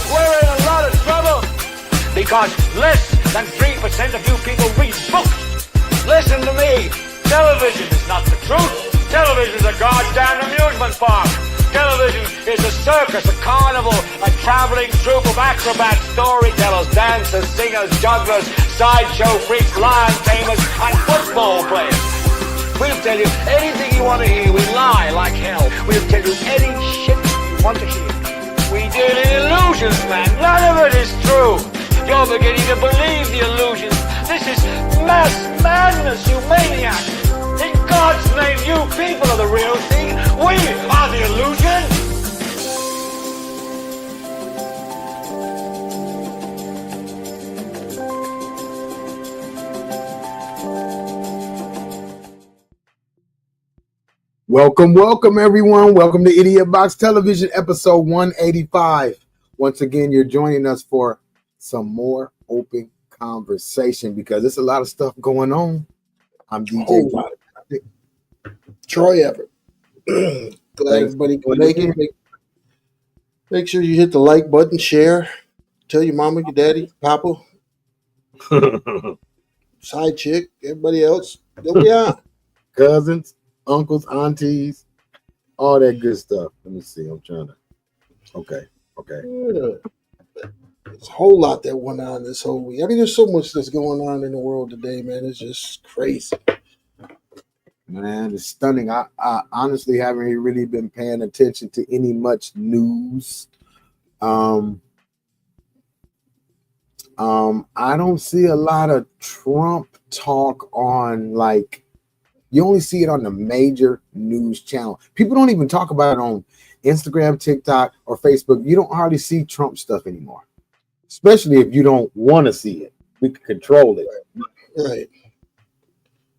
we're in a lot of trouble because less than 3% of you people read books. Listen to me. Television is not the truth. Television is a goddamn amusement park. Television is a circus, a carnival, a traveling troupe of acrobats, storytellers, dancers, singers, jugglers, sideshow freaks, lion tamers, and football players. We'll tell you anything you want to hear. We lie like hell. We'll tell you any shit you want to hear. We deal in illusions, man. None of it is true. You're beginning to believe the illusions. This is mass madness, you maniac. In God's name, you people are the real thing. We are the illusion. Welcome, everyone. Welcome to IdiotBox Television, episode 185. Once again, you're joining us for some more open conversation because there's a lot of stuff going on. I'm DJ Troy Everett. Glad everybody can make it. Make sure you hit the like button, share, tell your mama, your daddy, papa, side chick, everybody else. There we are. Cousins, uncles, aunties, all that good stuff. Let me see. I'm trying to. Okay. Yeah. There's a whole lot that went on this whole week. I mean, there's so much that's going on in the world today, man. It's just crazy. Man, it's stunning. I honestly haven't really been paying attention to any much news. I don't see a lot of Trump talk on, like, you only see it on the major news channel. People don't even talk about it on Instagram, TikTok, or Facebook. You don't hardly see Trump stuff anymore, especially if you don't want to see it. We can control it. Right.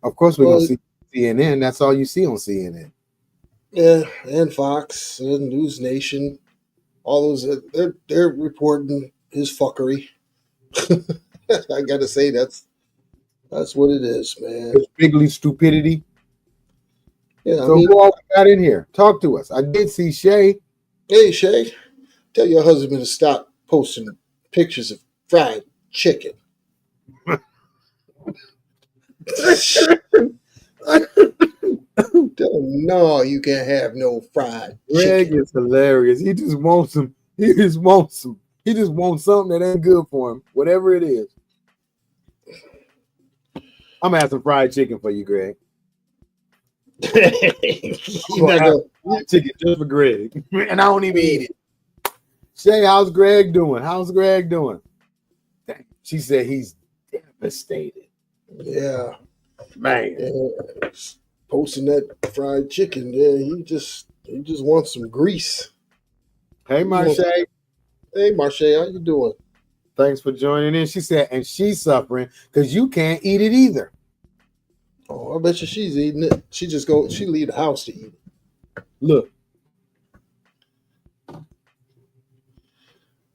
Of course, we're going to see CNN. That's all you see on CNN. Yeah, and Fox and News Nation. All those, they're reporting his fuckery. I got to say, that's what it is, man. It's bigly stupidity. Yeah, so who all got in here? Talk to us. I did see Shay. Hey, Shay, tell your husband to stop posting pictures of fried chicken. Tell him, no, you can't have no fried Greg chicken. is hilarious. He just wants some. He just wants something that ain't good for him, whatever it is. I'm gonna have some fried chicken for you, Greg. I'm gonna have fried chicken just for Greg, and I don't even eat it. Shay, how's Greg doing? She said he's devastated. Yeah, man. Yeah. Posting that fried chicken, yeah, he just wants some grease. Hey, Marche. Hey, Marche, how you doing? Thanks for joining in. She said, and she's suffering because you can't eat it either. Oh, I bet you she's eating it. She leave the house to eat it. Look.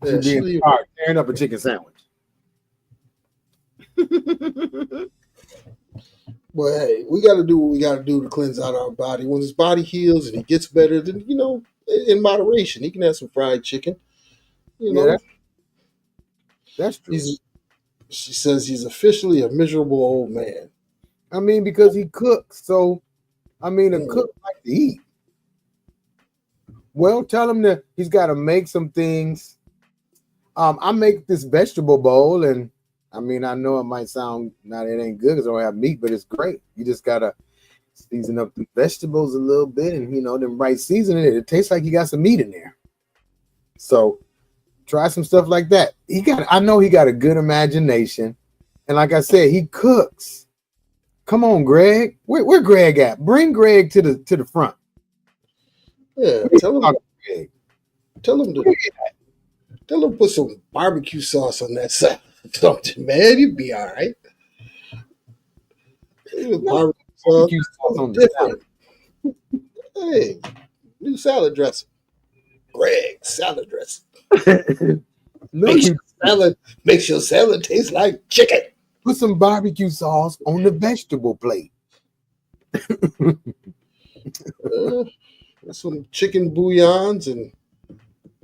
Yeah, she's being tearing up a chicken sandwich. Well, hey, we got to do what we got to do to cleanse out our body. When his body heals and he gets better, then, in moderation, he can have some fried chicken. That's true. She says he's officially a miserable old man. I mean, because he cooks. So, a cook like to eat. Well, tell him that he's got to make some things. I make this vegetable bowl, and I know it might sound, it ain't good because I don't have meat, but it's great. You just got to season up the vegetables a little bit and, then right seasoning it. It tastes like you got some meat in there. So try some stuff like that. I know he got a good imagination. And like I said, he cooks. Come on, Greg. Where Greg at? Bring Greg to the front. Yeah, tell him to put some barbecue sauce on that side. Something, man, you'd be all right. Barbecue sauce on different. Hey, new salad dressing. Greg salad dressing. Makes your salad taste like chicken. Put some barbecue sauce on the vegetable plate. Some chicken bouillons and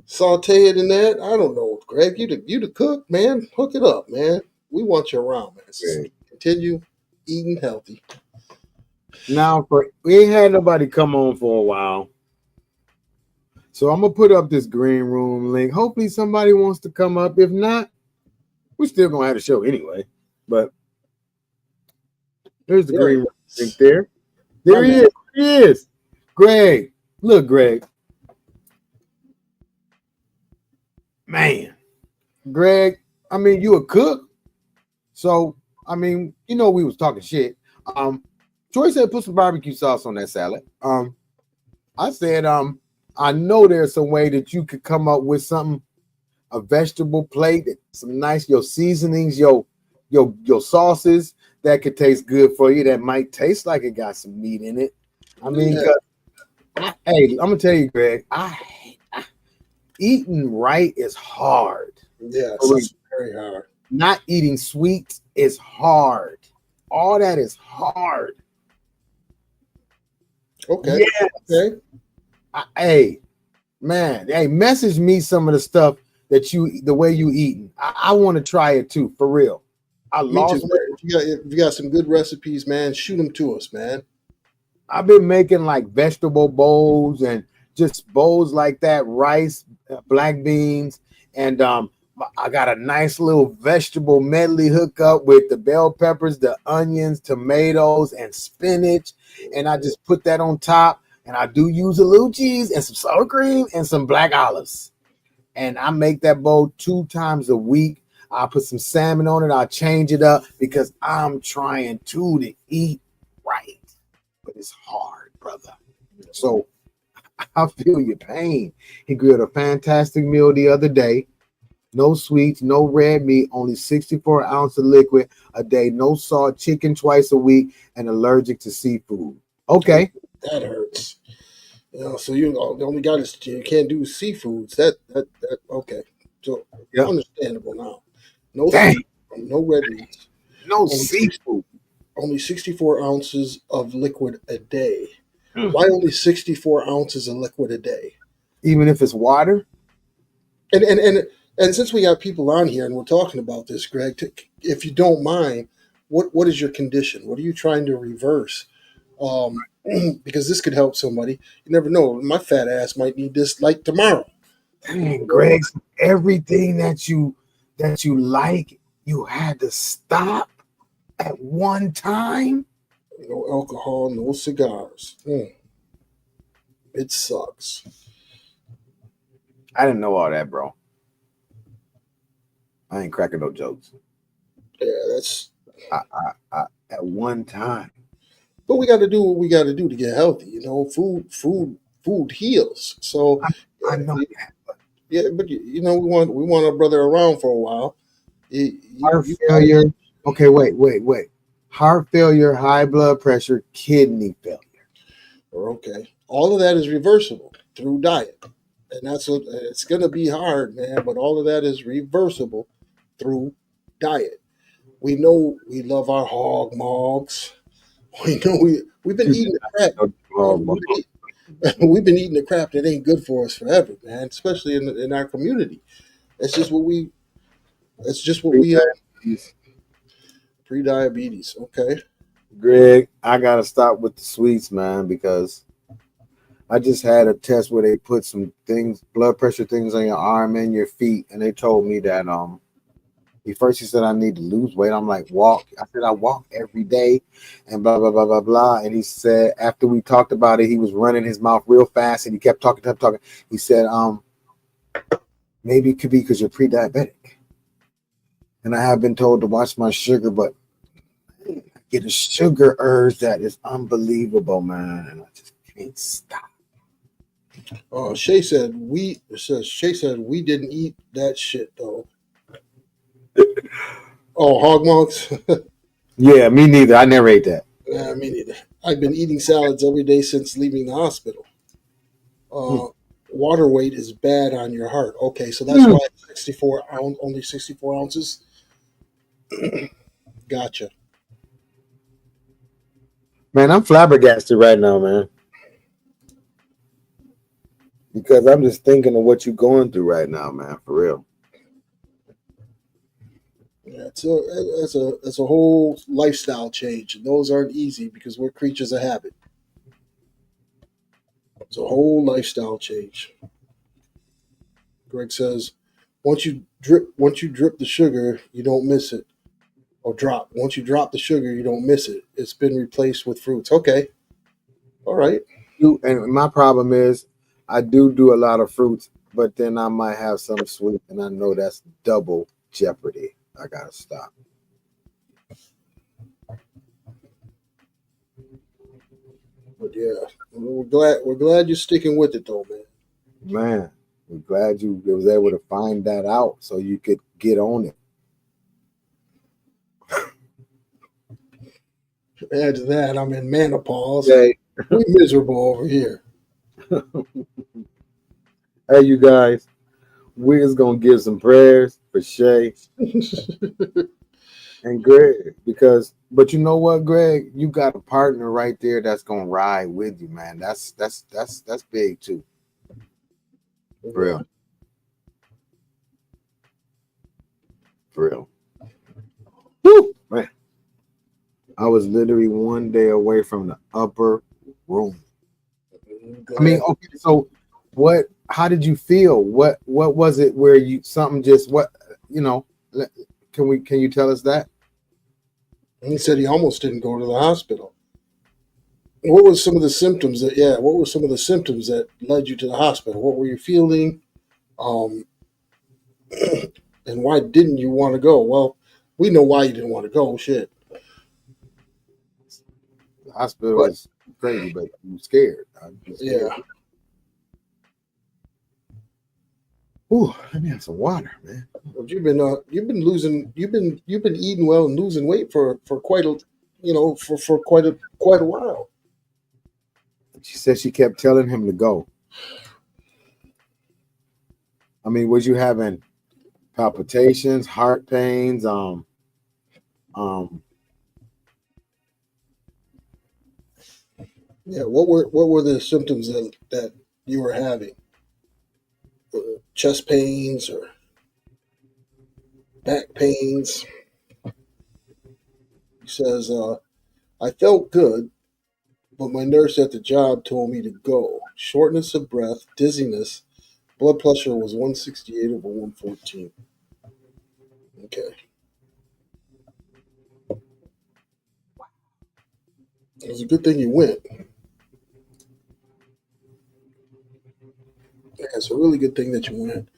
saute it in that. I don't know. Greg. You the cook, man. Hook it up, man. We want you around, man. Greg. Continue eating healthy. Now, we ain't had nobody come on for a while. So I'm going to put up this green room link. Hopefully somebody wants to come up. If not, we're still going to have a show anyway. But there's the green room link there. There he is. He is. Greg. Look, Greg. Man. Greg, I mean, you a cook. So, I mean, you know, we was talking shit. Joy said put some barbecue sauce on that salad. I said, I know there's some way that you could come up with something, a vegetable plate, some nice, your seasonings, your sauces that could taste good for you, that might taste like it got some meat in it. I mean, hey, I'm gonna tell you, Greg, eating right is hard. Yeah, it's very hard. Not eating sweets is hard. All that is hard. Okay. Yes. Okay. Hey, man. Hey, message me some of the stuff that the way you eating. I want to try it too, for real. If you got some good recipes, man, shoot them to us, man. I've been making like vegetable bowls and just bowls like that, rice, black beans, and I got a nice little vegetable medley hookup with the bell peppers, the onions, tomatoes, and spinach, and I just put that on top. And I do use a little cheese and some sour cream and some black olives. And I make that bowl 2 times a week. I put some salmon on it. I change it up because I'm trying to eat right. But it's hard, brother. So I feel your pain. He grilled a fantastic meal the other day. No sweets, no red meat, only 64 ounces of liquid a day, no salt, chicken twice a week, and allergic to seafood. Okay. That hurts. You know, so the only guy that you can't do seafoods. That okay. So understandable now. No seafood, no red meat. No seafood. Only 64 ounces of liquid a day. Why only 64 ounces of liquid a day? Even if it's water? And since we got people on here and we're talking about this, Greg, if you don't mind, what is your condition? What are you trying to reverse? Because this could help somebody. You never know. My fat ass might need this like tomorrow. Dang, Greg, everything that you like, you had to stop at one time. No alcohol, no cigars. It sucks. I didn't know all that, bro. I ain't cracking no jokes. Yeah, that's. I at one time. But we got to do what we got to do to get healthy. You know, food heals. So I know that. Yeah, but you know, we want our brother around for a while. Heart failure. Okay, wait. Heart failure, high blood pressure, kidney failure. Okay, all of that is reversible through diet, and that's what it's going to be hard, man. But all of that is reversible through diet. We know we love our hog mogs. We know we've been eating the crap. We've been eating the crap that ain't good for us forever, man. Especially in our community. That's just what we. Pre-diabetes. Okay. Greg, I gotta stop with the sweets, man, because I just had a test where they put some things, blood pressure things on your arm and your feet, and they told me that he said I need to lose weight. I'm like, walk. I said I walk every day, and blah blah blah blah blah. And he said after we talked about it, he was running his mouth real fast, and he kept talking. He said, maybe it could be because you're pre-diabetic. And I have been told to watch my sugar, but I get a sugar urge that is unbelievable, man, and I just can't stop. Shay said we didn't eat that shit though. Oh, hog mugs? Yeah, me neither. I never ate that. Nah, me neither. I've been eating salads every day since leaving the hospital. Water weight is bad on your heart. Okay, so that's why only 64 ounces. Gotcha. Man, I'm flabbergasted right now, man. Because I'm just thinking of what you're going through right now, man, for real. Yeah, it's a whole lifestyle change, and those aren't easy because we're creatures of habit. It's a whole lifestyle change. Greg says, once you drip the sugar, you don't miss it. Or drop. Once you drop the sugar, you don't miss it. It's been replaced with fruits. Okay. All right. And my problem is I do a lot of fruits, but then I might have some sweet, and I know that's double jeopardy. I gotta stop. But yeah, we're glad you're sticking with it though, man. Man, I'm glad you was able to find that out so you could get on it. Add to that, I'm in menopause. Okay. We're miserable over here. Hey, you guys, we're just gonna give some prayers for Shay and Greg but you know what, Greg, you got a partner right there that's gonna ride with you, man. That's big too. For real. Woo, man. I was literally one day away from the upper room. I mean, okay, so what? How did you feel? What was it where you something just what you know? Can you tell us that? He said he almost didn't go to the hospital. What were some of the symptoms that? Yeah, what were some of the symptoms that led you to the hospital? What were you feeling? And why didn't you want to go? Well, we know why you didn't want to go. Shit. The hospital is crazy, but I'm scared. Yeah. Ooh, let me have some water, man. But you've been eating well and losing weight for quite a for quite a while. She said she kept telling him to go. I mean, was you having palpitations, heart pains, Yeah, what were the symptoms that you were having? Chest pains or back pains? He says, I felt good, but my nurse at the job told me to go. Shortness of breath, dizziness, blood pressure was 168 over 114. Okay. It was a good thing you went. Yeah, it's a really good thing that you went.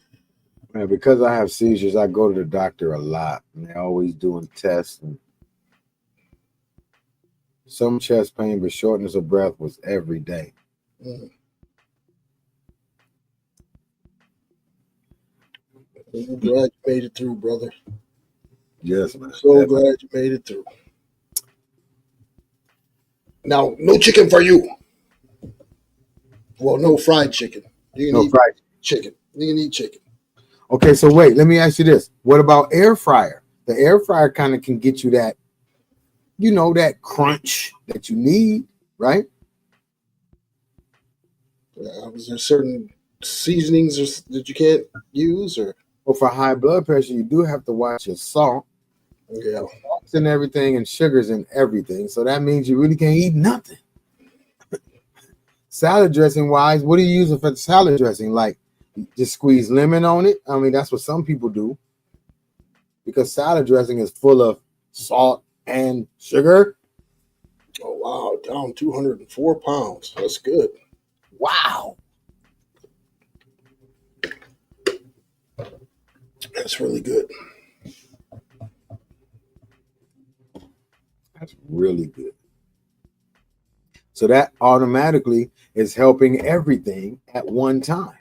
man, because I have seizures, I go to the doctor a lot, and they're always doing tests and some chest pain, but shortness of breath was every day. Mm. I'm glad you made it through, brother. Yes, man. So glad you made it through. Now, no chicken for you. Well, no fried chicken. You can eat fried chicken. You can eat chicken. Okay, so wait, let me ask you this. What about air fryer? The air fryer kind of can get you that, that crunch that you need, right? Is there certain seasonings that you can't use? Well, for high blood pressure, you do have to watch your salt. Yeah. Salts and everything and sugars and everything. So that means you really can't eat nothing. Salad dressing wise, what are you using for the salad dressing? Like just squeeze lemon on it? I mean, that's what some people do. Because salad dressing is full of salt and sugar. Oh, wow. Down 204 pounds. That's good. Wow. That's really good. That's really good. So that automatically is helping everything at one time.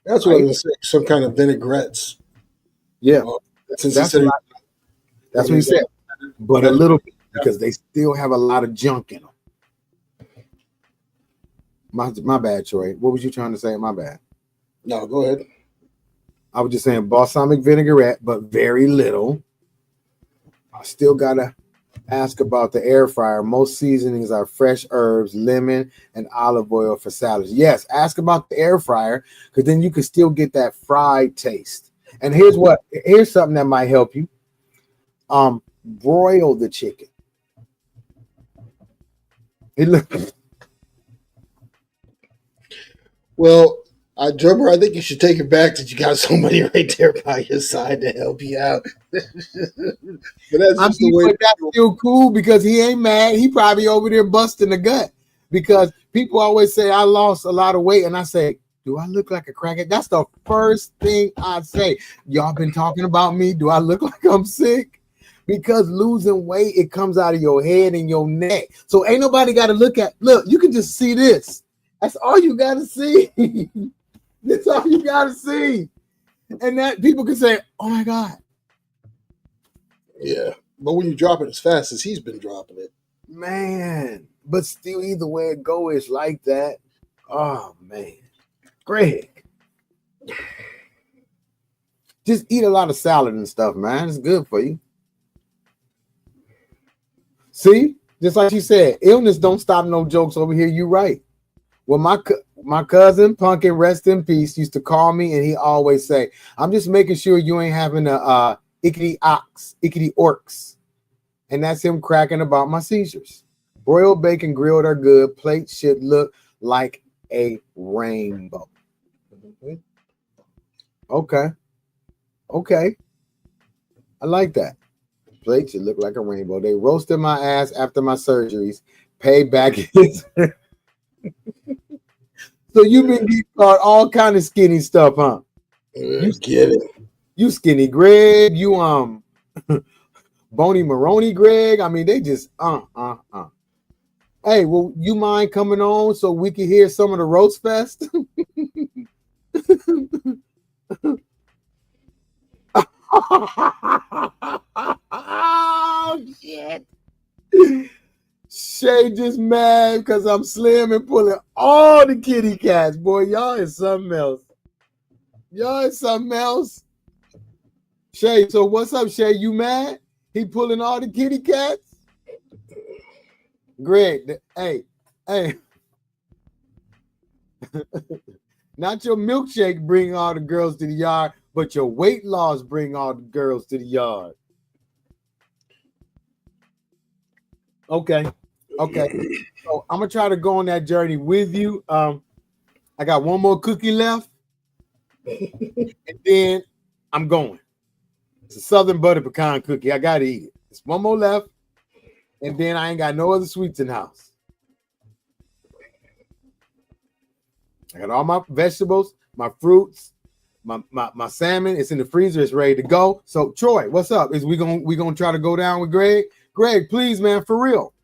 That's what I was going to say. Some kind of vinaigrettes. Yeah. That's what he said. But a little bit, because they still have a lot of junk in them. My bad, Troy. What was you trying to say? My bad. No, go ahead. I was just saying balsamic vinaigrette, but very little. I still got to ask about the air fryer. Most seasonings are fresh herbs, lemon, and olive oil for salads. Yes, ask about the air fryer because then you can still get that fried taste. And here's something that might help you. Broil the chicken. It look. Well, drummer, I think you should take it back that you got somebody right there by your side to help you out. But that's I just mean, the way. but that's still cool because he ain't mad. He probably over there busting the gut because people always say I lost a lot of weight, and I say, do I look like a crackhead? That's the first thing I say. Y'all been talking about me. Do I look like I'm sick? Because losing weight, it comes out of your head and your neck. So ain't nobody got to look, you can just see this. That's all you got to see. That's all you got to see. And that people can say, oh my God. Yeah. But when you drop it as fast as he's been dropping it. Man. But still, either way it go, it's like that. Oh, man. Greg. Just eat a lot of salad and stuff, man. It's good for you. See, just like you said, illness don't stop no jokes over here. You right. Well, my cousin Pumpkin, rest in peace, used to call me, and he always say, "I'm just making sure you ain't having a ickety orcs," and that's him cracking about my seizures. Broiled bacon, grilled are good. Plates should look like a rainbow. Okay, I like that. Plate should look like a rainbow. They roasted my ass after my surgeries. Payback is. So you've been getting caught all kind of skinny stuff, huh? You get it. You skinny Greg. You bony Maroney Greg. I mean, they just Hey, well, you mind coming on so we can hear some of the roast fest? Oh shit. Shay just mad because I'm slim and pulling all the kitty cats. Boy, y'all is something else. Shay, so what's up, Shay? You mad? He pulling all the kitty cats? Greg, hey. Not your milkshake bring all the girls to the yard, but your weight loss bring all the girls to the yard. Okay. So I'm gonna try to go on that journey with you. I got one more cookie left, and then I'm going. It's a Southern butter pecan cookie. I gotta eat it. It's one more left, and then I ain't got no other sweets in the house. I got all my vegetables, my fruits, my salmon. It's in the freezer. It's ready to go. So Troy, what's up? Is we gonna try to go down with Greg? Greg, please, man, for real.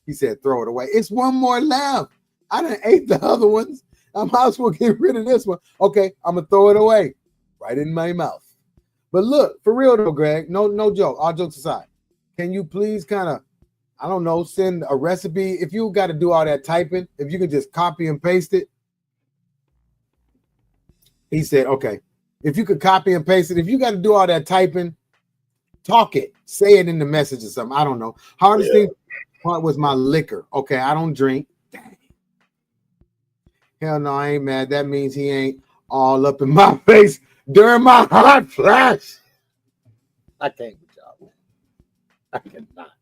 He said, throw it away. It's one more left. I done ate the other ones. I might as well get rid of this one. Okay, I'm gonna throw it away. Right in my mouth. But look, for real though, Greg, no joke. All jokes aside, can you please kind of, I don't know, send a recipe? If you got to do all that typing, if you can just copy and paste it. He said, okay. If you could copy and paste it, if you got to do all that typing, talk it. Say it in the message or something. I don't know. Hardest thing part was my liquor. Okay, I don't drink. Dang. Hell no, I ain't mad. That means he ain't all up in my face during my hot flash. I can't with y'all, man. I cannot.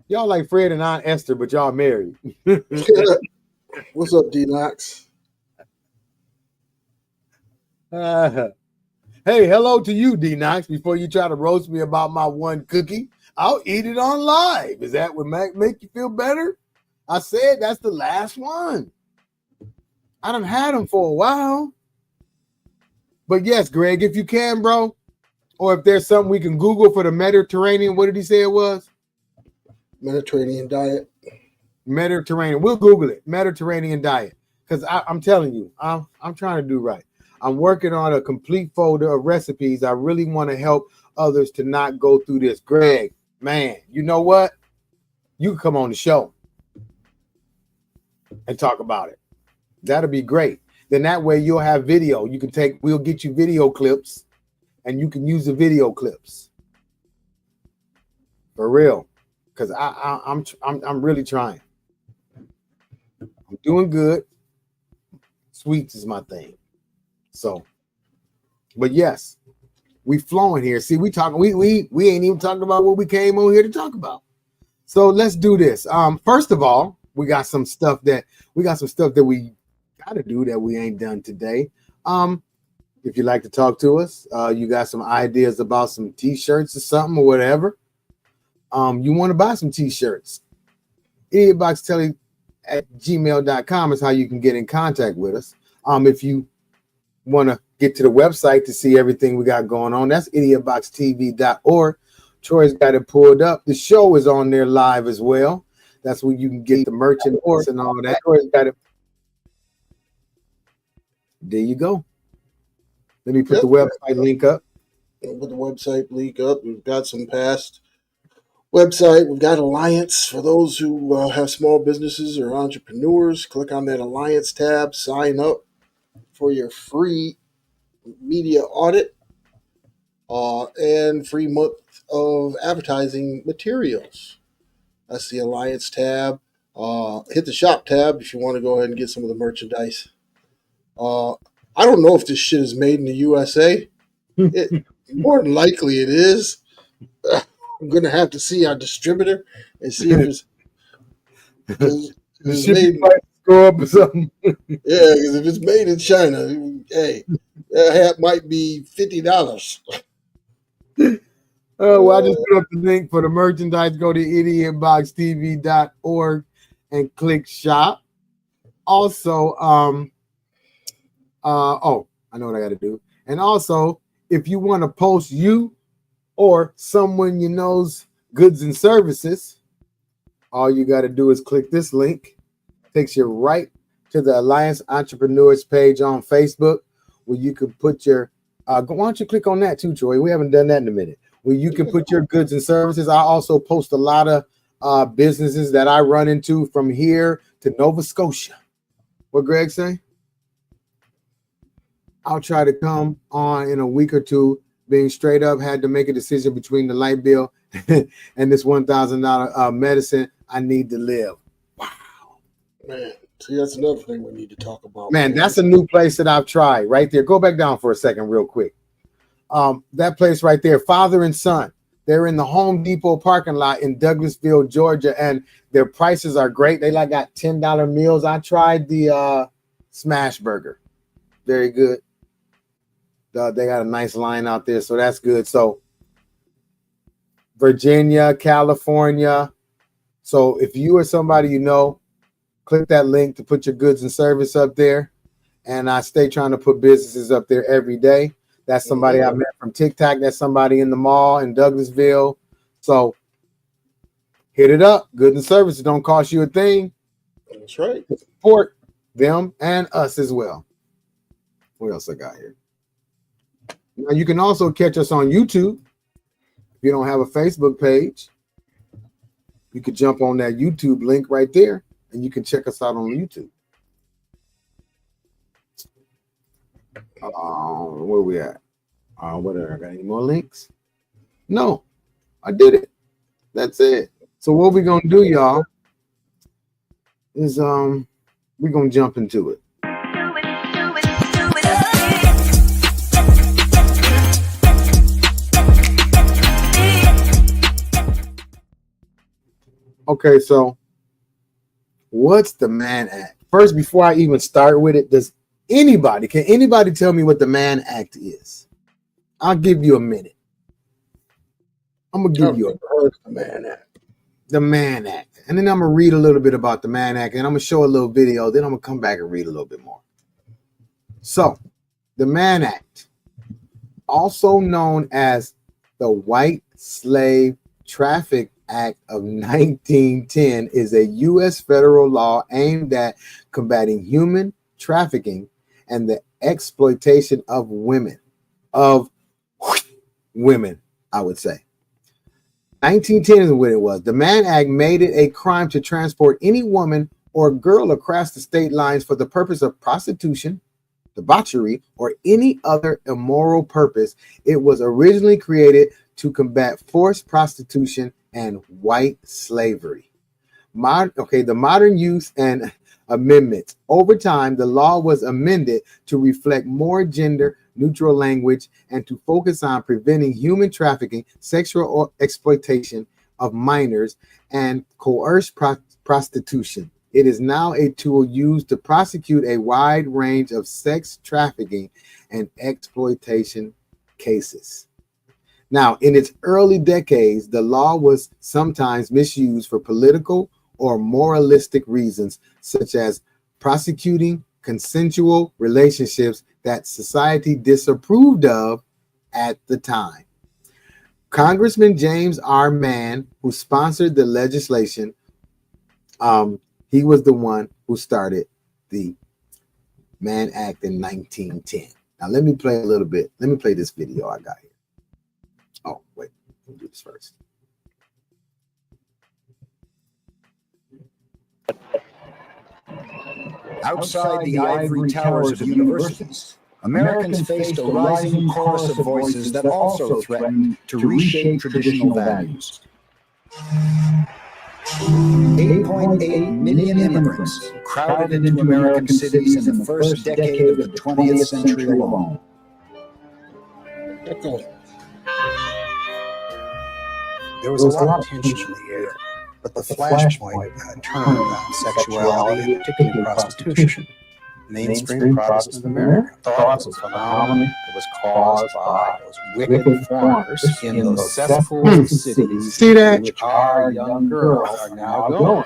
Y'all like Fred and Aunt Esther, but y'all married. What's up, D-Knox? Hey, hello to you, D-Knox. Before you try to roast me about my one cookie, I'll eat it on live. Is that what make you feel better? I said that's the last one. I done had them for a while. But yes, Greg, if you can, bro, or if there's something we can Google for the Mediterranean, what did he say it was? Mediterranean diet. Mediterranean. We'll Google it. Mediterranean diet. Because I'm telling you, I'm trying to do right. I'm working on a complete folder of recipes. I really want to help others to not go through this. Greg, man, you know what? You can come on the show and talk about it. That'll be great. Then that way you'll have video. We'll get you video clips and you can use the video clips. For real. Because I'm really trying. I'm doing good. Sweets is my thing. So But yes, we flowing here. See, we talking. We ain't even talking about what we came on here to talk about. So let's do this. First of all, we got some stuff that we got to do that we ain't done today. If you'd like to talk to us, you got some ideas about some t-shirts or something or whatever. You want to buy some t-shirts. IdiotBoxTV@gmail.com is how you can get in contact with us. If you want to get to the website to see everything we got going on, that's IdiotBoxTV.org. Troy's got it pulled up. The show is on there live as well. That's where you can get the merchandise and all that. Troy's got it. There you go. Let me put the website link up. Put the website link up. We've got some past website. We've got Alliance for those who have small businesses or entrepreneurs. Click on that Alliance tab. Sign up for your free media audit and free month of advertising materials. That's the Alliance tab. Hit the shop tab if you want to go ahead and get some of the merchandise. I don't know if this shit is made in the USA. More than likely it is. I'm going to have to see our distributor and see if it's made. Go up or something. Yeah, because if it's made in China, hey, that might be $50. Oh, well, I just put up the link for the merchandise. Go to IdiotBoxTV.org and click shop. Also, I know what I got to do. And also, if you want to post you or someone you know's goods and services, all you got to do is click this link. Takes you right to the Alliance Entrepreneurs page on Facebook, where you can put your why don't you click on that too, Troy? We haven't done that in a minute. Where you can put your goods and services. I also post a lot of businesses that I run into from here to Nova Scotia. What Greg say? I'll try to come on in a week or two. Being straight up, had to make a decision between the light bill and this $1,000 medicine. I need to live. Wow, man. See, that's another thing we need to talk about. Man, that's a new place that I've tried right there. Go back down for a second, real quick. That place right there, Father and Son. They're in the Home Depot parking lot in Douglasville, Georgia, and their prices are great. They got $10 meals. I tried the smash burger. Very good. They got a nice line out there, so that's good. So Virginia, California. So if you or somebody you know, click that link to put your goods and service up there. And I stay trying to put businesses up there every day. That's somebody I met from TikTok. That's somebody in the mall in Douglasville. So hit it up. Goods and services don't cost you a thing. That's right. Support them and us as well. What else I got here? Now you can also catch us on YouTube. If you don't have a Facebook page, you can jump on that YouTube link right there and you can check us out on YouTube. Where we at? What I got any more links? No, I did it. That's it. So what we're gonna do, y'all, is we're gonna jump into it. Okay, so what's the Mann Act? First, before I even start with it, can anybody tell me what the Mann Act is? I'll give you a minute. I'm gonna give you the Mann Act. The Mann Act. And then I'm gonna read a little bit about the Mann Act, and I'm gonna show a little video, then I'm gonna come back and read a little bit more. So, the Mann Act, also known as the White Slave Traffic Act of 1910, is a U.S. federal law aimed at combating human trafficking and the exploitation of women, I would say. 1910 is what it was. The Mann Act made it a crime to transport any woman or girl across the state lines for the purpose of prostitution, debauchery, or any other immoral purpose. It was originally created to combat forced prostitution and white slavery. The modern use and amendments. Over time, the law was amended to reflect more gender neutral language and to focus on preventing human trafficking, sexual exploitation of minors, and coerced prostitution. It is now a tool used to prosecute a wide range of sex trafficking and exploitation cases. Now, in its early decades, the law was sometimes misused for political or moralistic reasons, such as prosecuting consensual relationships that society disapproved of at the time. Congressman James R. Mann, who sponsored the legislation, he was the one who started the Mann Act in 1910. Now, let me play a little bit. Let me play this video I got here. Oh, wait. Let me do this first. Outside the ivory towers of universities, Americans faced a rising chorus of voices that also threatened to reshape traditional values. 8.8 million immigrants crowded into American cities in the first decade of the 20th century alone. There was a lot of tension in the air, but the flashpoint turned on sexuality, particularly prostitution. Mainstream Protestant America thought it was a phenomenon that was caused by those wicked foreigners in those cesspools of cities. See that? Which our young girls are now going.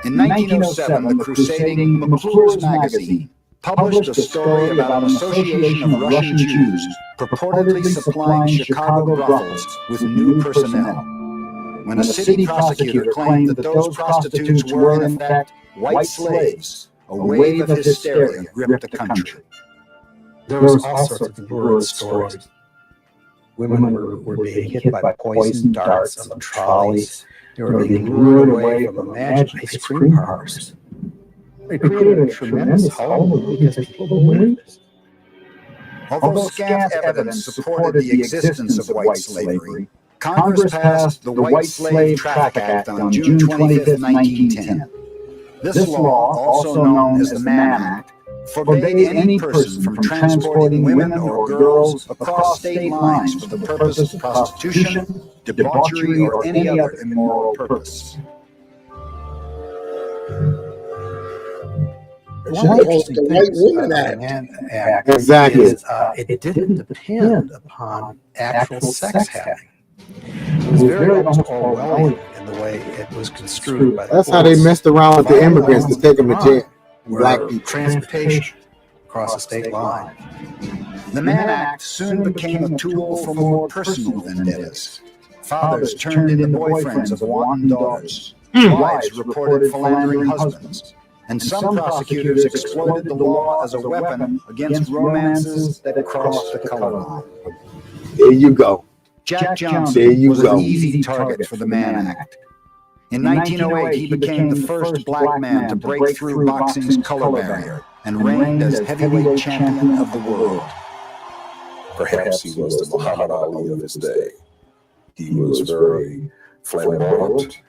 In 1907, the crusading McClure's magazine published a story about an association of Russian Jews purportedly supplying Chicago brothels with new personnel. When a city prosecutor claimed that those prostitutes were, in fact, white slaves, a wave of hysteria gripped the country. There was all sorts of lurid stories. Women were being hit by poison darts on trolleys. They were being lured away from imagined ice cream parlors. They created a tremendous hullabaloo because people believed it. Although scant evidence supported the existence of white slavery, Congress passed the White Slave Traffic Act on June 25, 1910. This law, also known as the Mann Act, forbade any person from transporting women or girls across state lines for the purpose of prostitution, debauchery, or any other immoral purpose. One of the interesting things about the Mann Act is it didn't depend upon actual sex happening. It was very much Orwellian in the way it was construed by the That's how they messed around with the immigrants to take them to jail. Black people. Transportation across a state line. The Mann Act soon became a tool for more personal vendettas. Fathers turned into boyfriends of wanton daughters. Wives reported philandering husbands. And some prosecutors exploited the law as a weapon against romances that crossed the color line. There you go. Jack Johnson was an easy target for the Mann Act. In 1908, he became the first black man to break through boxing's color barrier and reigned as heavyweight champion of the world. Perhaps he was the Muhammad Ali of his day. He was very flamboyant.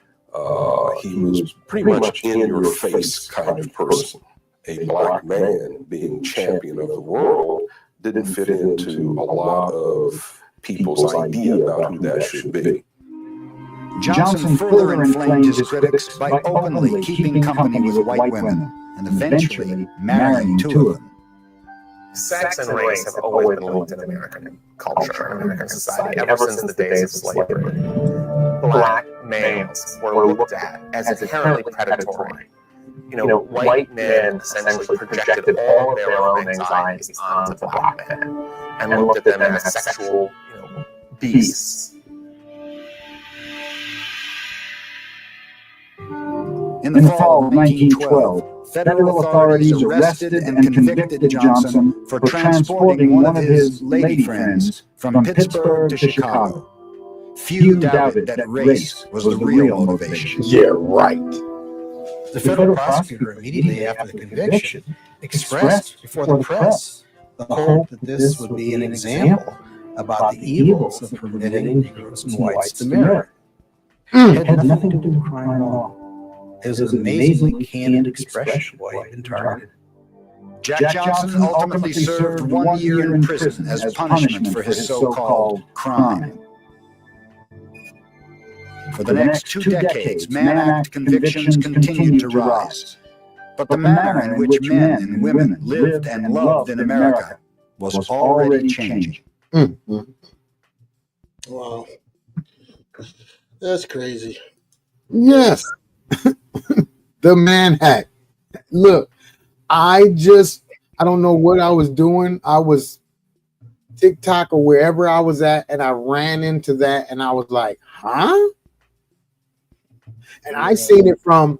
He was pretty much in your face kind of person. A black man being champion of the world didn't fit into a lot of people's idea about who that should be. Johnson further inflamed his critics by openly keeping company with white women and eventually marrying two of them. Sex and race have always been linked in American culture and American society ever since the days of slavery. Black males were looked at as inherently predatory. White men essentially projected all of their own anxieties onto black men and looked at them as sexual, beasts. In the fall of 1912, federal authorities arrested and convicted Johnson for transporting one of his lady friends from Pittsburgh to Chicago. Few doubted that race was the real motivation. Yeah, right. The federal prosecutor immediately after the conviction expressed before the press the hope that this would be an example about the evils of permitting Negroes and whites to marry. It had nothing to do with crime at all. It was an amazingly candid expression of why he'd been targeted. Jack Johnson ultimately served 1 year in prison as punishment for his so-called crime. For the next 2 decades, Mann Act convictions continued to rise. But the manner in which men and women lived and loved in America was already changing. Wow. That's crazy. Yes. The Mann Act. Look, I don't know what I was doing. I was TikTok or wherever I was at, and I ran into that, and I was like, huh? And I seen it from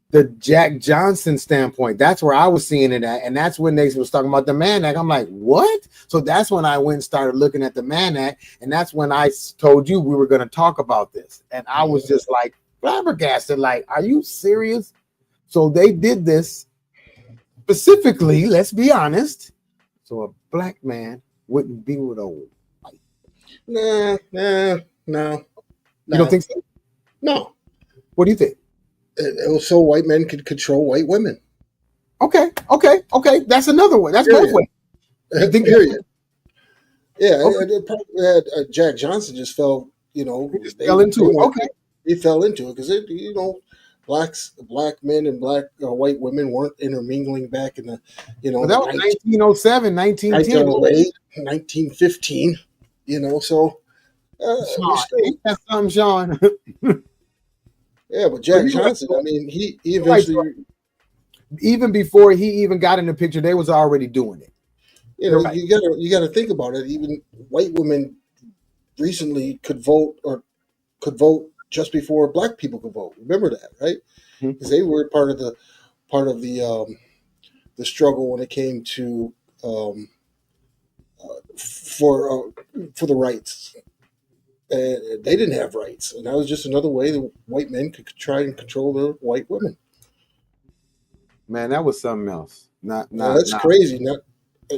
the Jack Johnson standpoint. That's where I was seeing it at, and that's when they was talking about the Mann Act. I'm like, what? So that's when I went and started looking at the Mann Act, and that's when I told you we were going to talk about this. And I was just like flabbergasted, like, are you serious? So they did this specifically, let's be honest, so a black man wouldn't be with a white. No. You don't think so? No. What do you think? It was so white men could control white women. Okay. That's another one. That's both ways. Period. Yeah, Okay. Jack Johnson just fell. He just fell into it. Okay. He fell into it because black men and white women weren't intermingling back in the Well, that was 1907, 1910, 1908, 1915. So ain't that something, Sean? Yeah, but Jack Johnson, I mean, he eventually, even before he even got in the picture, they was already doing it. Right. you gotta think about it. Even white women recently could vote just before black people could vote. Remember that, right? Because they were part of the struggle when it came to for the rights. And they didn't have rights, and that was just another way that white men could try and control their white women. Man, that was something else. That's crazy. Not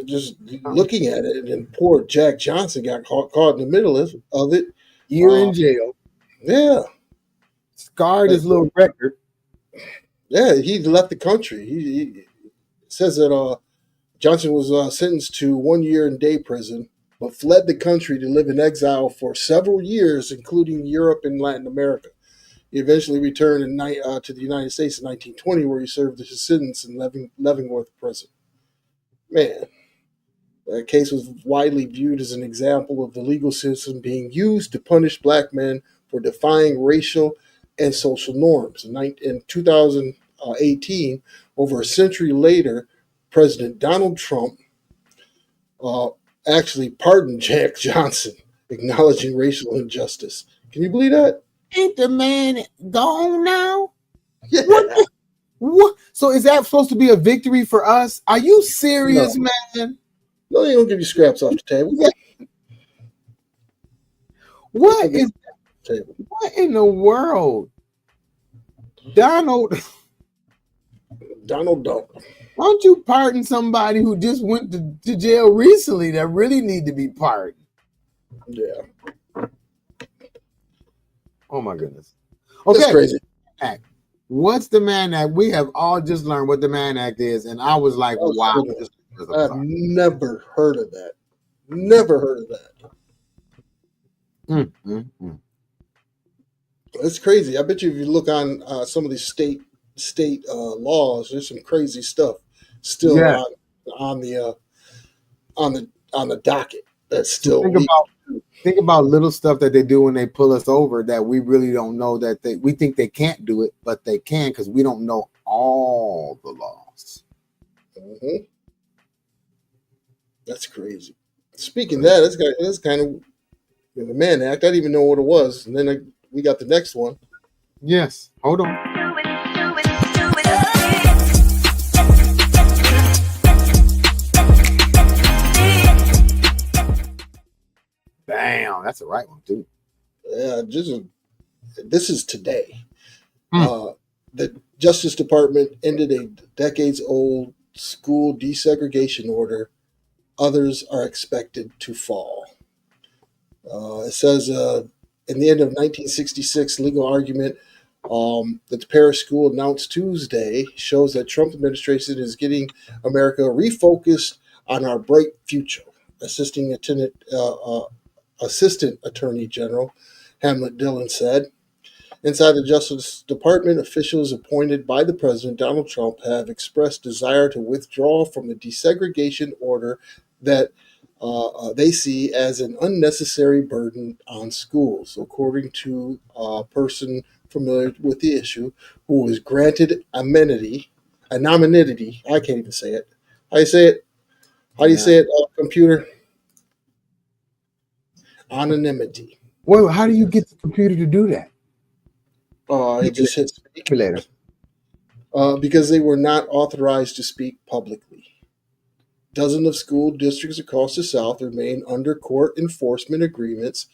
just looking at it, and poor Jack Johnson got caught in the middle of it. Year in jail. Yeah, scarred his little record. Yeah, he left the country. He says that Johnson was sentenced to 1 year in day prison, but fled the country to live in exile for several years, including Europe and Latin America. He eventually returned to the United States in 1920, where he served his sentence in Leavenworth Prison. Man, that case was widely viewed as an example of the legal system being used to punish black men for defying racial and social norms. In 2018, over a century later, President Donald Trump actually pardoned Jack Johnson, acknowledging racial injustice. Can you believe that? Ain't the man gone now? Yeah. What? So is that supposed to be a victory for us? Are you serious, man? No, they don't give you scraps off the table. What in the world? Donald Duck. Why don't you pardon somebody who just went to jail recently that really need to be pardoned? Yeah. Oh my goodness. Okay. That's crazy. What's the Mann Act? We have all just learned what the Mann Act is, and I was like, wow. I've never heard of that. Never heard of that. It's crazy. I bet you if you look on some of these state laws, there's some crazy stuff still on the docket. That's still think about little stuff that they do when they pull us over that we really don't know that we think they can't do it, but they can because we don't know all the laws. Mm-hmm. That's crazy. Speaking of that, that's kind of the Mann Act. I didn't even know what it was, and then we got the next one. Yes, hold on. Bam, that's the right one too. Yeah, this is today. The Justice Department ended a decades-old school desegregation order. Others are expected to fall. It says in the end of 1966, legal argument that the Paris school announced Tuesday shows that Trump administration is getting America refocused on our bright future. Assistant Attorney General Hamlet Dillon said. Inside the Justice Department, officials appointed by the President, Donald Trump, have expressed desire to withdraw from the desegregation order that they see as an unnecessary burden on schools, according to a person familiar with the issue who was granted anonymity. I can't even say it. How do you say it? How do you say it, computer? Anonymity. Well, how do you get the computer to do that? It just hits Emulator. because they were not authorized to speak publicly. Dozens of school districts across the South remain under court enforcement agreements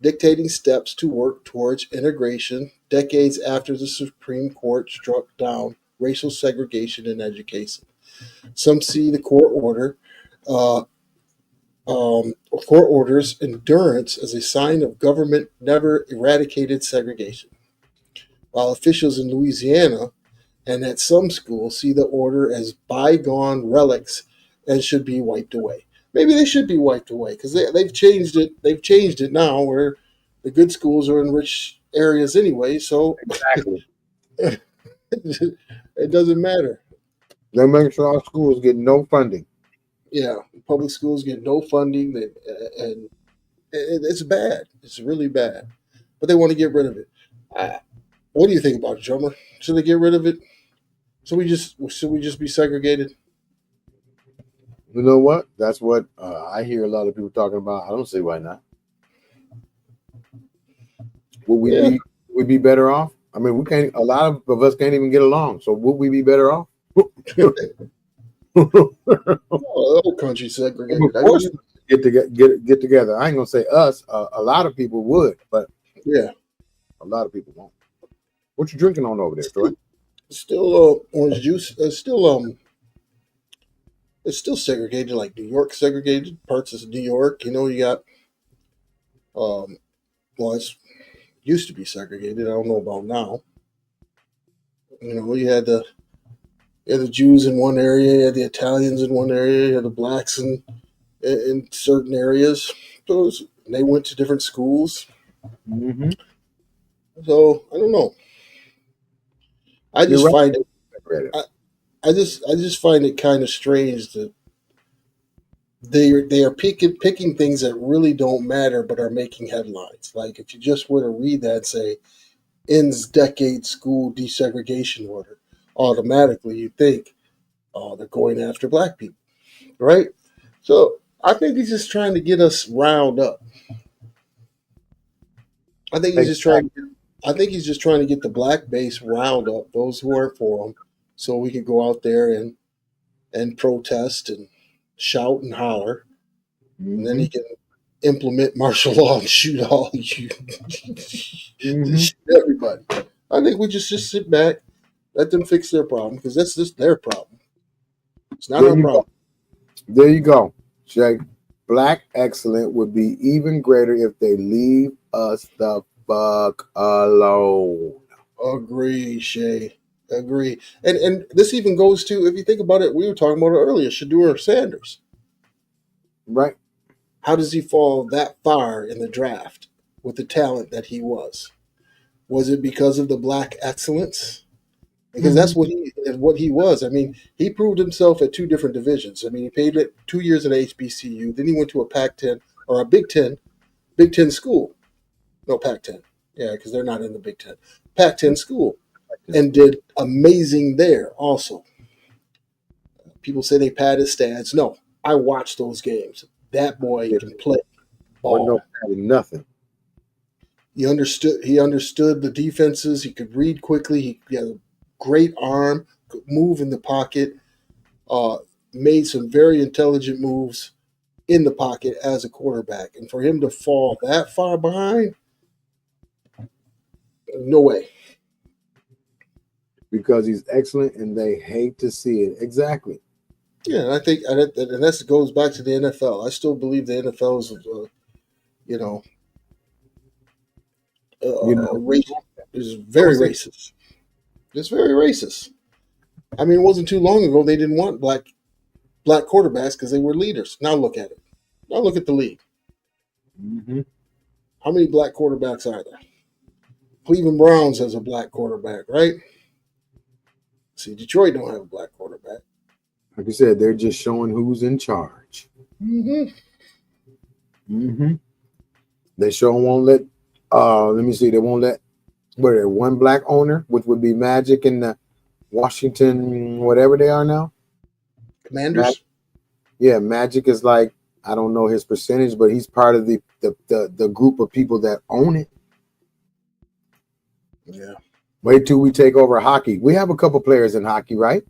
dictating steps to work towards integration decades after the Supreme Court struck down racial segregation in education. Some see the court orders endurance as a sign of government never eradicated segregation, while officials in Louisiana and at some schools see the order as bygone relics and should be wiped away. Maybe they should be wiped away because they've changed it. They've changed it now where the good schools are in rich areas anyway, so Exactly. it doesn't matter. They're making sure our schools get no funding. Yeah, public schools get no funding, and it's bad. It's really bad, but they want to get rid of it. What do you think about it, Drummer? Should they get rid of it? Should we just be segregated? You know what? That's what I hear a lot of people talking about. I don't see why not. Would we be better off? I mean, we can't. A lot of us can't even get along. So would we be better off? The whole country segregated. Of course, get together. I ain't gonna say us. A lot of people would, but yeah, a lot of people won't. What you drinking on over there, Troy? Still orange juice. It's still segregated, like New York segregated parts of New York. You know, you got it's used to be segregated. I don't know about now. You know, you had the Jews in one area, you had the Italians in one area, you had the blacks in certain areas. They went to different schools. Mm-hmm. So I don't know. I just find it kind of strange that they are picking things that really don't matter but are making headlines. Like if you just were to read that, say, ends decade school desegregation order, automatically you think, oh, they're going after black people, right? So I think he's just trying to get us riled up. I think he's just trying to get the black base riled up, those who are for him, so we can go out there and protest and shout and holler, and then he can implement martial law and shoot all you, shoot everybody. I think we just sit back, let them fix their problem, because that's just their problem. It's not our problem. There you go, Jake. Black excellence would be even greater if they leave us the fuck alone. Agree, Shay. Agree. And this even goes to, if you think about it, we were talking about it earlier, Shedeur Sanders. Right. How does he fall that far in the draft with the talent that he was? Was it because of the black excellence? Because that's what he was. I mean, he proved himself at two different divisions. I mean, he played it 2 years at HBCU. Then he went to a Pac-10 or a Big Ten school. No, Pac-10. Yeah, because they're not in the Big Ten. Pac-10 school. And did amazing there also. People say they padded stats. No, I watched those games. That boy can play ball. No, nothing. He understood the defenses. He could read quickly. He had a great arm, could move in the pocket, made some very intelligent moves in the pocket as a quarterback. And for him to fall that far behind, no way. Because he's excellent and they hate to see it. Exactly. Yeah, and I think, and that goes back to the NFL. I still believe the NFL is, It's very racist. It's very racist. I mean, it wasn't too long ago they didn't want black quarterbacks because they were leaders. Now look at it. Now look at the league. Mm-hmm. How many black quarterbacks are there? Cleveland Browns has a black quarterback, right? See, Detroit don't have a black quarterback. Like I said, they're just showing who's in charge. Mm-hmm. Mm-hmm. They sure won't let. Let me see. They won't let. What are they, one black owner, which would be Magic in the Washington, whatever they are now. Commanders. Magic is like, I don't know his percentage, but he's part of the group of people that own it. Yeah. Wait till we take over hockey. We have a couple players in hockey, right?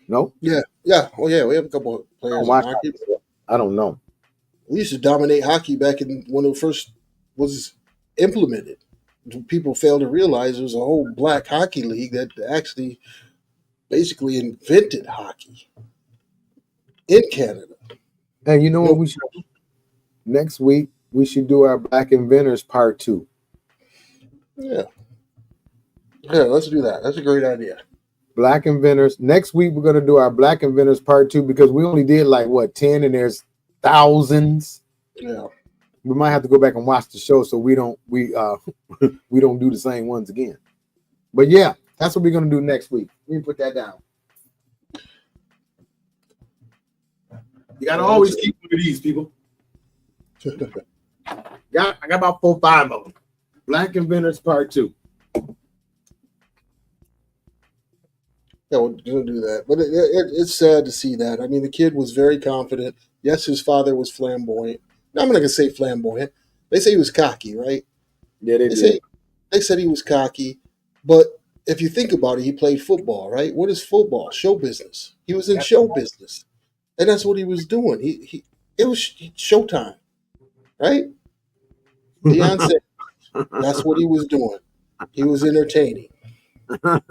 No? Yeah. Oh, yeah. We have a couple of players in hockey. I don't know. We used to dominate hockey back in when it first was implemented. People fail to realize there was a whole black hockey league that actually basically invented hockey in Canada. And you know what we should do? Next week, we should do our Black Inventors Part 2. Yeah, let's do that. That's a great idea. Black Inventors. Next week, we're going to do our Black Inventors Part 2 because we only did 10, and there's thousands. Yeah. We might have to go back and watch the show so we don't we don't do the same ones again. But yeah, that's what we're going to do next week. Let me put that down. You got to always keep one of these, people. I got about 4 or 5 of them. Black Inventors Part 2. Yeah, we're going to do that. But it's sad to see that. I mean, the kid was very confident. Yes, his father was flamboyant. Now, I'm not going to say flamboyant. They say he was cocky, right? Yeah, they said he was cocky. But if you think about it, he played football, right? What is football? Show business. He was in show business. And that's what he was doing. It was showtime, right? Deion said that's what he was doing. He was entertaining. So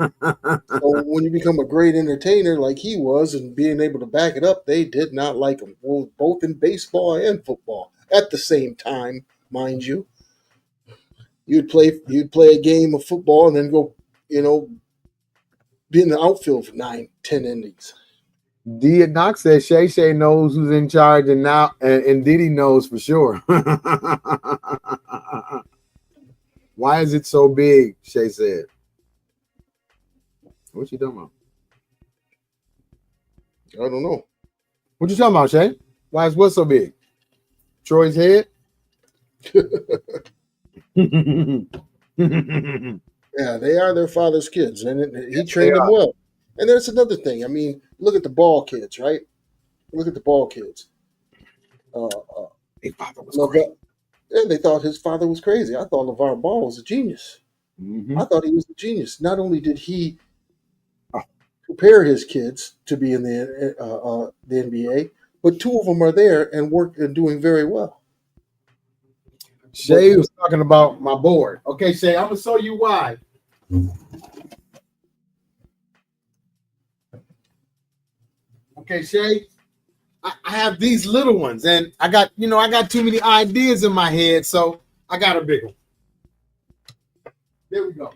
when you become a great entertainer like he was and being able to back it up, they did not like him. Well, both in baseball and football at the same time, mind you. You'd play a game of football and then go, be in the outfield for 9, 10 innings. Knox says Shay knows who's in charge, and now and Diddy knows for sure. Why is it so big? Shay said. What you talking about? I don't know. What you talking about, Shay? Why is what so big? Troy's head? Yeah, they are their father's kids, and he trained them well. And there's another thing. I mean, look at the ball kids, right? Look at the ball kids. His father was crazy. And they thought his father was crazy. I thought LeVar Ball was a genius. Mm-hmm. I thought he was a genius. Not only did he prepare his kids to be in the NBA, but 2 of them are there and doing very well. Shay was talking about my board. Okay, Shay, I'm gonna show you why. Okay, Shay, I have these little ones, and I got too many ideas in my head, so I got a big one. There we go.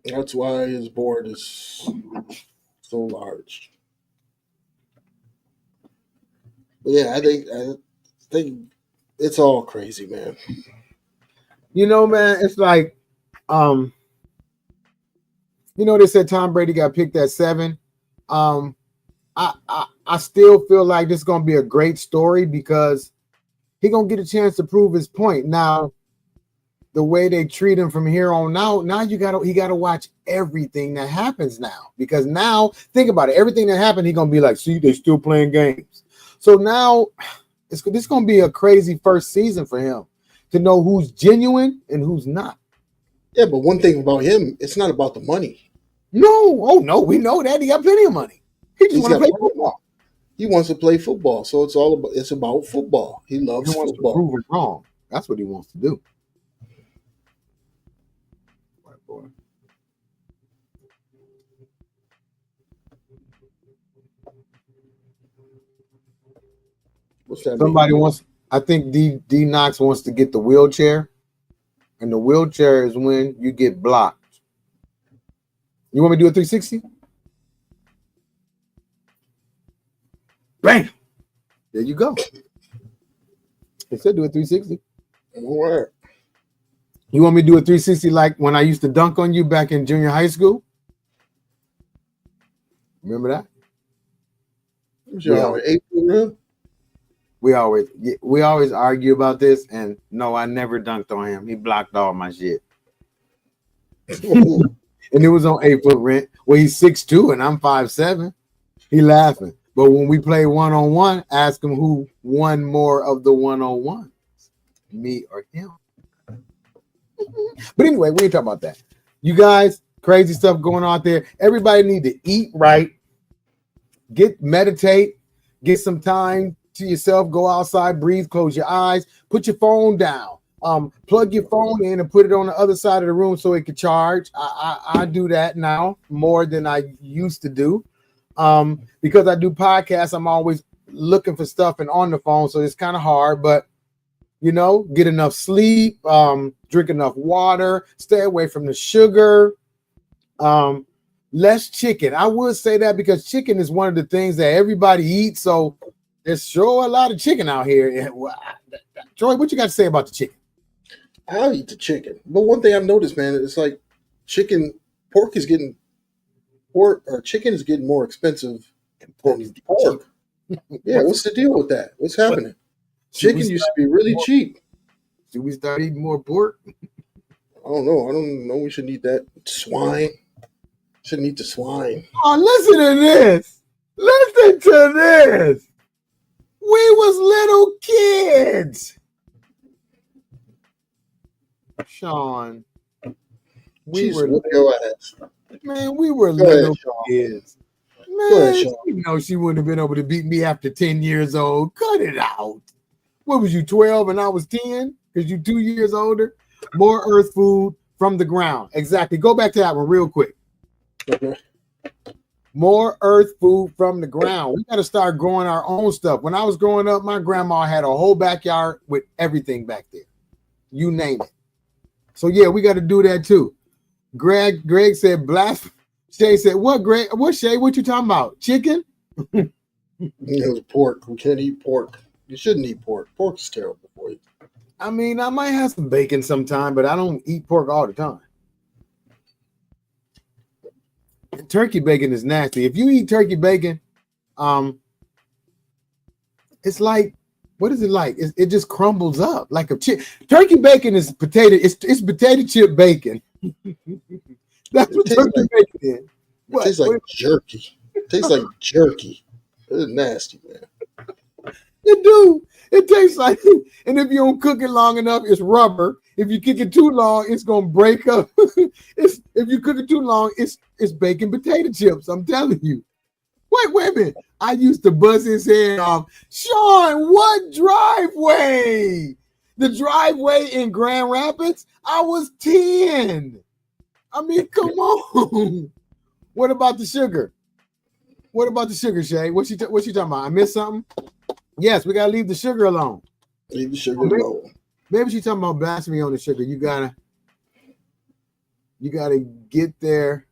That's why his board is so large. But yeah, I think it's all crazy, man. Man, it's like, they said Tom Brady got picked at 7. I still feel like this is gonna be a great story because he's gonna get a chance to prove his point. Now, the way they treat him from here on out, now he gotta watch everything that happens now. Because now, think about it, everything that happened, he's gonna be like, see, they still playing games. So now this is gonna be a crazy first season for him to know who's genuine and who's not. Yeah, but one thing about him, it's not about the money. No, we know that. He got plenty of money. He just wants to play football. He wants to play football, so it's about football. He loves he wants football. To prove it wrong. That's what he wants to do. White boy. What's that? Somebody wants. I think D Knox wants to get the wheelchair, and the wheelchair is when you get blocked. You want me to do a 360? Bam! There you go. They said do a 360. All right. You want me to do a 360 like when I used to dunk on you back in junior high school? Remember that? We always argue about this, and no, I never dunked on him. He blocked all my shit. And it was on 8 foot rent. Well, he's 6'2" and I'm 5'7". He laughing. But when we play one-on-one, ask him who won more of the one-on-ones, me or him. But anyway, we ain't talking about that. You guys, crazy stuff going on out there. Everybody need to eat right. Meditate. Get some time to yourself. Go outside, breathe, close your eyes. Put your phone down. Plug your phone in and put it on the other side of the room so it can charge. I do that now more than I used to do. Because I do podcasts, I'm always looking for stuff and on the phone, so it's kind of hard, but you know, get enough sleep, drink enough water, stay away from the sugar, less chicken. I would say that because chicken is one of the things that everybody eats, so there's sure a lot of chicken out here. Troy, what you got to say about the chicken? I'll eat the chicken, but one thing I've noticed, man, it's like chicken is getting more expensive than pork. Yeah, what's the deal with that? What's happening? Chicken used to be really cheap. Should we start eating more pork? I don't know. I don't know. We should eat that swine. Shouldn't eat the swine. Oh, listen to this. Listen to this. We was little kids. Sean. We were little kids. Man, you know she wouldn't have been able to beat me after 10 years old. Cut it out. What was you, 12 and I was 10? Because you 2 years older? More earth food from the ground. Exactly. Go back to that one real quick. Okay. More earth food from the ground. We got to start growing our own stuff. When I was growing up, my grandma had a whole backyard with everything back there. You name it. So yeah, we got to do that too. Greg said blasphemy. Shay said, what, Greg? What, Shay? What you talking about? Chicken? It was pork. We can't eat pork. You shouldn't eat pork. Pork's terrible for you. I mean, I might have some bacon sometime, but I don't eat pork all the time. Turkey bacon is nasty. If you eat turkey bacon, it's like, what is it like? It just crumbles up like a chip. Turkey bacon is potato. It's potato chip bacon. That's what turkey bacon is. It tastes like jerky. It tastes like jerky. It's nasty, man. It do. It tastes like, and if you don't cook it long enough, it's rubber. If you cook it too long, it's gonna break up. If you cook it too long, it's bacon potato chips. I'm telling you. Wait a minute. I used to buzz his head off. Sean, what driveway? The driveway in Grand Rapids? I was 10. I mean, come on. What about the sugar? What about the sugar, Shay? What she talking about? I missed something? Yes, we gotta leave the sugar alone. Leave the sugar alone. Maybe she's talking about blasphemy on the sugar. You gotta get there.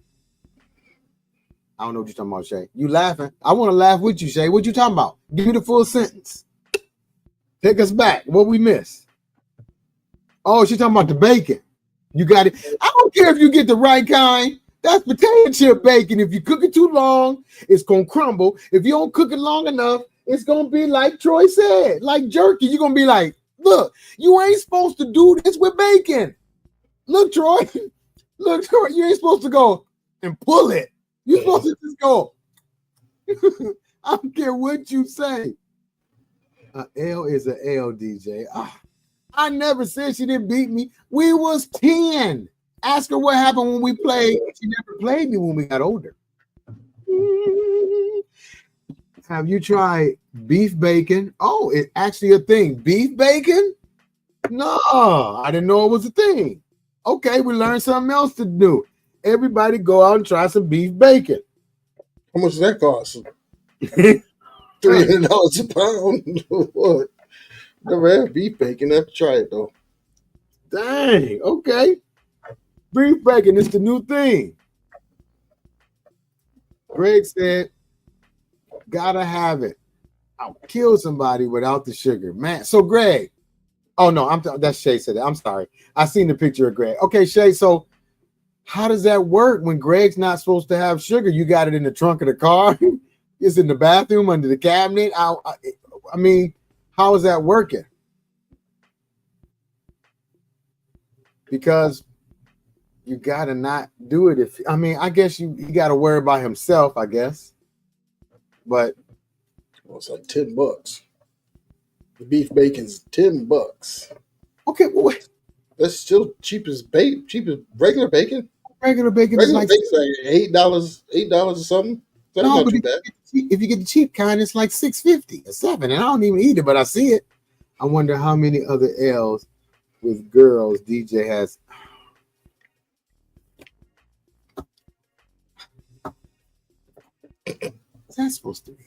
I don't know what you're talking about, Shay. You laughing? I want to laugh with you, Shay. What you talking about? Give me the full sentence. Take us back. What we missed? Oh, she's talking about the bacon. You got it. I don't care if you get the right kind. That's potato chip bacon. If you cook it too long, it's gonna crumble. If you don't cook it long enough, it's gonna be like Troy said, like jerky. You're gonna be like, look, you ain't supposed to do this with bacon. Look, Troy. Look, Troy, you ain't supposed to go and pull it. You're supposed to just go. I don't care what you say. L is an L, DJ. I never said she didn't beat me. We was 10. Ask her what happened when we played. She never played me when we got older. Have you tried beef bacon? Oh, it's actually a thing. Beef bacon? No, I didn't know it was a thing. Okay, we learned something else to do. Everybody go out and try some beef bacon. How much does that cost? $300 a pound? What? Never had beef bacon. I have to try it though. Dang. Okay. Beef bacon is the new thing. Greg said, gotta have it. I'll kill somebody without the sugar. Man. So Greg. Oh no, that's Shay said that. I'm sorry. I seen the picture of Greg. Okay, Shay. So how does that work when Greg's not supposed to have sugar? You got it in the trunk of the car. It's in the bathroom under the cabinet. I mean, how is that working? Because you gotta not do it if I guess you gotta worry about himself, I guess. But well, it's like $10. The beef bacon's $10. Okay, well, wait. That's still cheap as regular bacon. Regular bacon is like $8 or something. That's not too bad. If you get the cheap kind, it's like $6.50 or $7, and I don't even eat it, but I see it. I wonder how many other L's with girls DJ has. What's that supposed to be?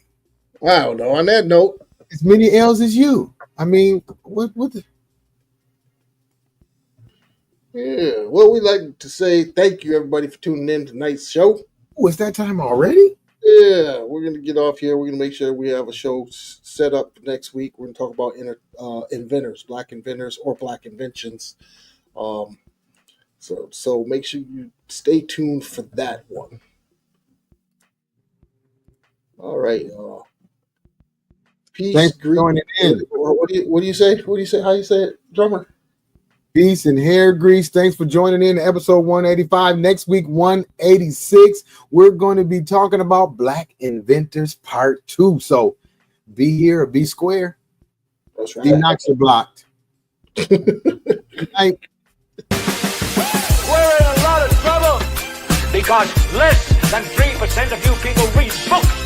I don't know. On that note, as many L's as you. I mean, what the? Yeah. Well, we'd like to say thank you, everybody, for tuning in to tonight's show. Oh, it's that time already? Yeah, we're going to get off here. We're going to make sure we have a show set up for next week. We're going to talk about inventors, black inventors or black inventions. So make sure you stay tuned for that one. All right. Peace. Thanks for joining in. What do you say? What do you say? How you say it, drummer? Peace and hair grease. Thanks for joining in to episode 185. Next week, 186. We're going to be talking about Black Inventors Part 2. So be here or be square. That's right. The knocks are blocked. Good night. We're in a lot of trouble because less than 3% of you people read books.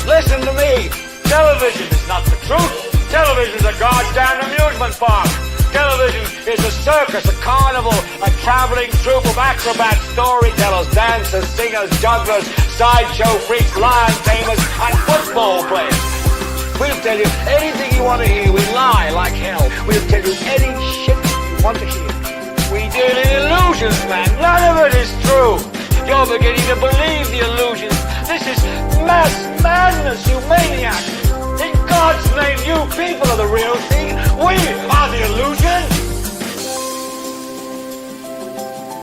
Listen to me. Television is not the truth. Television is a goddamn amusement park. Television is a circus, a carnival, a traveling troupe of acrobats, storytellers, dancers, singers, jugglers, sideshow freaks, lion tamers, and football players. We'll tell you anything you want to hear. We lie like hell. We'll tell you any shit you want to hear. We deal in illusions, man. None of it is true. You're beginning to believe the illusions. This is mass madness, you maniac. In God's name, you people are the real thing. We are the illusion.